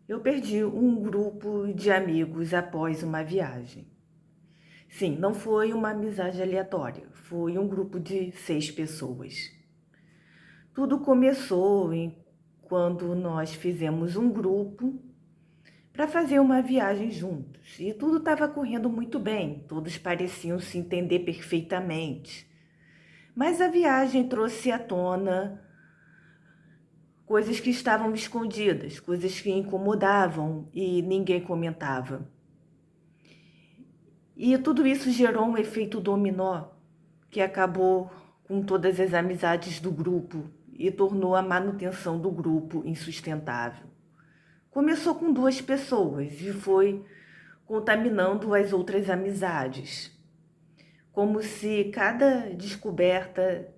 Eu perdi um grupo de amigos após uma viagem. Sim, não foi uma amizade aleatória, foi um grupo de 6 pessoas. Tudo começou quando nós fizemos um grupo para fazer uma viagem juntos. E tudo estava correndo muito bem, todos pareciam se entender perfeitamente. Mas a viagem trouxe à tona coisas que estavam escondidas, coisas que incomodavam e ninguém comentava. E tudo isso gerou um efeito dominó que acabou com todas as amizades do grupo e tornou a manutenção do grupo insustentável. Começou com 2 pessoas e foi contaminando as outras amizades, como se cada descoberta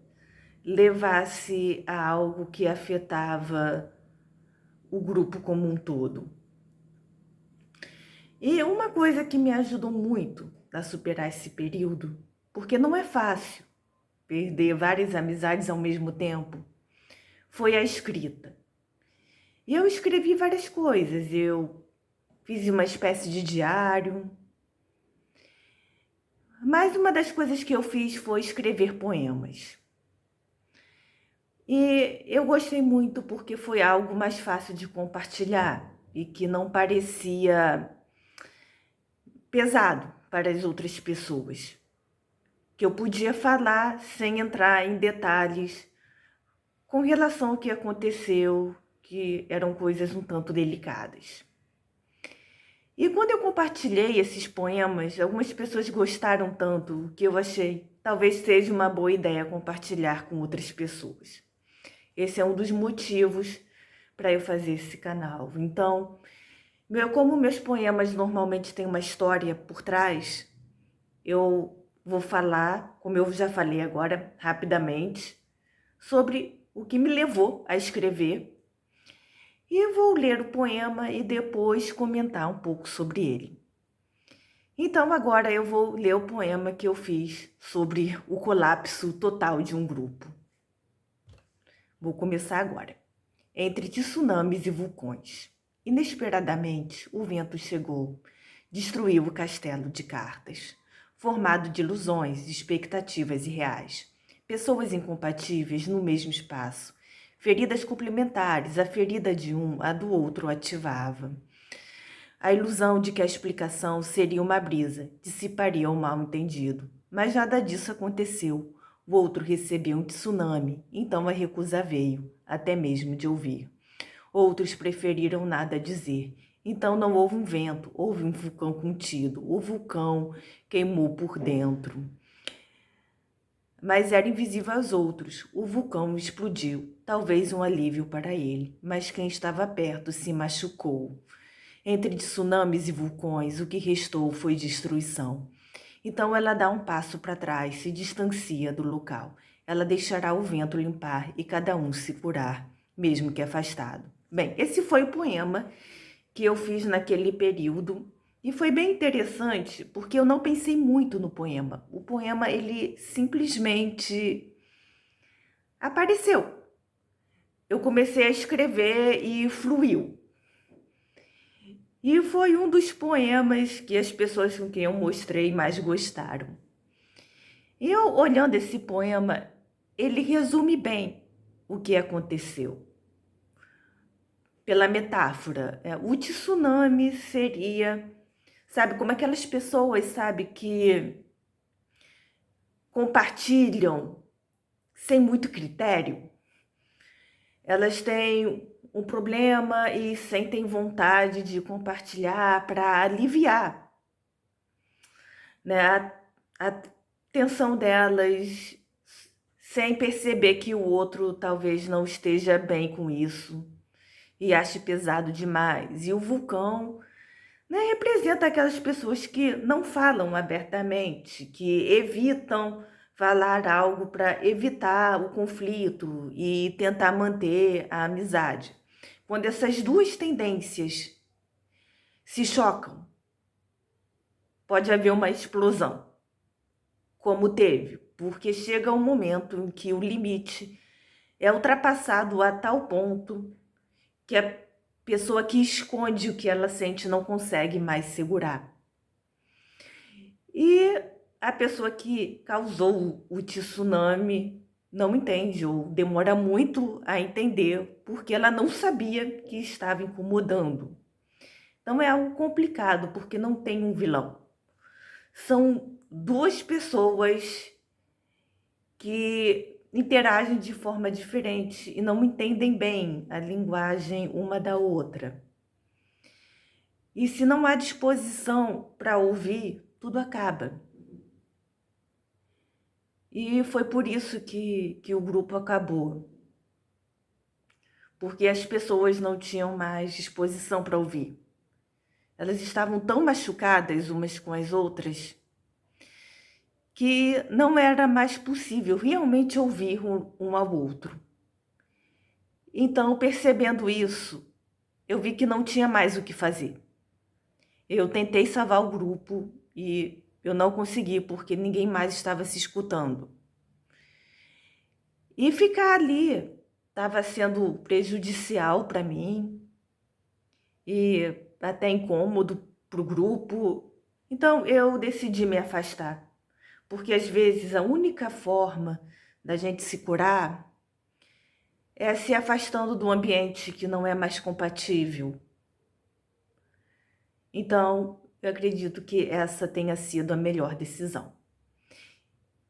levasse a algo que afetava o grupo como um todo. E uma coisa que me ajudou muito a superar esse período, porque não é fácil perder várias amizades ao mesmo tempo, foi a escrita. E eu escrevi várias coisas, eu fiz uma espécie de diário, mas uma das coisas que eu fiz foi escrever poemas. E eu gostei muito porque foi algo mais fácil de compartilhar e que não parecia pesado para as outras pessoas. Que eu podia falar sem entrar em detalhes com relação ao que aconteceu, que eram coisas um tanto delicadas. E quando eu compartilhei esses poemas, algumas pessoas gostaram tanto que eu achei talvez seja uma boa ideia compartilhar com outras pessoas. Esse é um dos motivos para eu fazer esse canal. Então, como meus poemas normalmente têm uma história por trás, eu vou falar, como eu já falei agora, rapidamente, sobre o que me levou a escrever. E vou ler o poema e depois comentar um pouco sobre ele. Então agora eu vou ler o poema que eu fiz sobre o colapso total de um grupo. Vou começar agora. Entre tsunamis e vulcões. Inesperadamente, o vento chegou, destruiu o castelo de cartas, formado de ilusões, expectativas irreais, pessoas incompatíveis no mesmo espaço, feridas complementares, a ferida de um, a do outro ativava. A ilusão de que a explicação seria uma brisa, dissiparia o mal-entendido. Mas nada disso aconteceu. O outro recebeu um tsunami, então a recusa veio, até mesmo de ouvir. Outros preferiram nada dizer. Então não houve um vento, houve um vulcão contido. O vulcão queimou por dentro. Mas era invisível aos outros. O vulcão explodiu, talvez um alívio para ele, mas quem estava perto se machucou. Entre tsunamis e vulcões, o que restou foi destruição. Então ela dá um passo para trás, se distancia do local. Ela deixará o vento limpar e cada um se curar, mesmo que afastado. Bem, esse foi o poema que eu fiz naquele período e foi bem interessante porque eu não pensei muito no poema. O poema, ele simplesmente apareceu. Eu comecei a escrever e fluiu. E foi um dos poemas que as pessoas com quem eu mostrei mais gostaram. E eu, olhando esse poema, ele resume bem o que aconteceu. Pela metáfora, o tsunami seria, sabe, como aquelas pessoas, sabe, que compartilham sem muito critério. Elas têm um problema e sentem vontade de compartilhar para aliviar, né, a tensão delas, sem perceber que o outro talvez não esteja bem com isso e ache pesado demais. E o vulcão, né, representa aquelas pessoas que não falam abertamente, que evitam falar algo para evitar o conflito e tentar manter a amizade. Quando essas duas tendências se chocam, pode haver uma explosão, como teve, porque chega um momento em que o limite é ultrapassado a tal ponto que pessoa que esconde o que ela sente, não consegue mais segurar. E a pessoa que causou o tsunami não entende ou demora muito a entender porque ela não sabia que estava incomodando. Então é algo complicado porque não tem um vilão. São duas pessoas que interagem de forma diferente e não entendem bem a linguagem uma da outra. E se não há disposição para ouvir, tudo acaba. E foi por isso que o grupo acabou. Porque as pessoas não tinham mais disposição para ouvir. Elas estavam tão machucadas umas com as outras que não era mais possível realmente ouvir um ao outro. Então, percebendo isso, eu vi que não tinha mais o que fazer. Eu tentei salvar o grupo e eu não consegui porque ninguém mais estava se escutando. E ficar ali estava sendo prejudicial para mim e até incômodo para o grupo. Então eu decidi me afastar, porque às vezes a única forma da gente se curar é se afastando do ambiente que não é mais compatível. Então eu acredito que essa tenha sido a melhor decisão.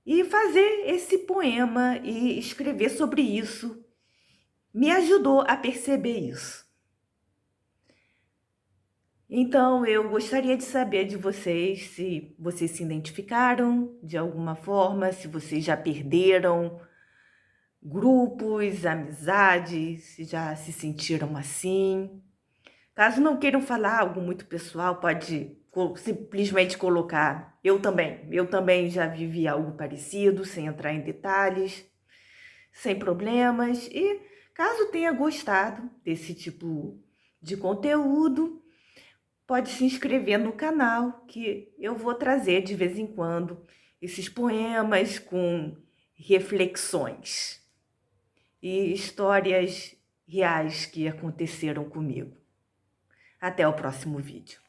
E fazer esse poema e escrever sobre isso me ajudou a perceber isso. Então, eu gostaria de saber de vocês se vocês se identificaram de alguma forma, se vocês já perderam grupos, amizades, se já se sentiram assim. Caso não queiram falar algo muito pessoal, pode simplesmente colocar eu também já vivi algo parecido, sem entrar em detalhes, sem problemas. E caso tenha gostado desse tipo de conteúdo, pode se inscrever no canal, que eu vou trazer de vez em quando esses poemas com reflexões e histórias reais que aconteceram comigo. Até o próximo vídeo.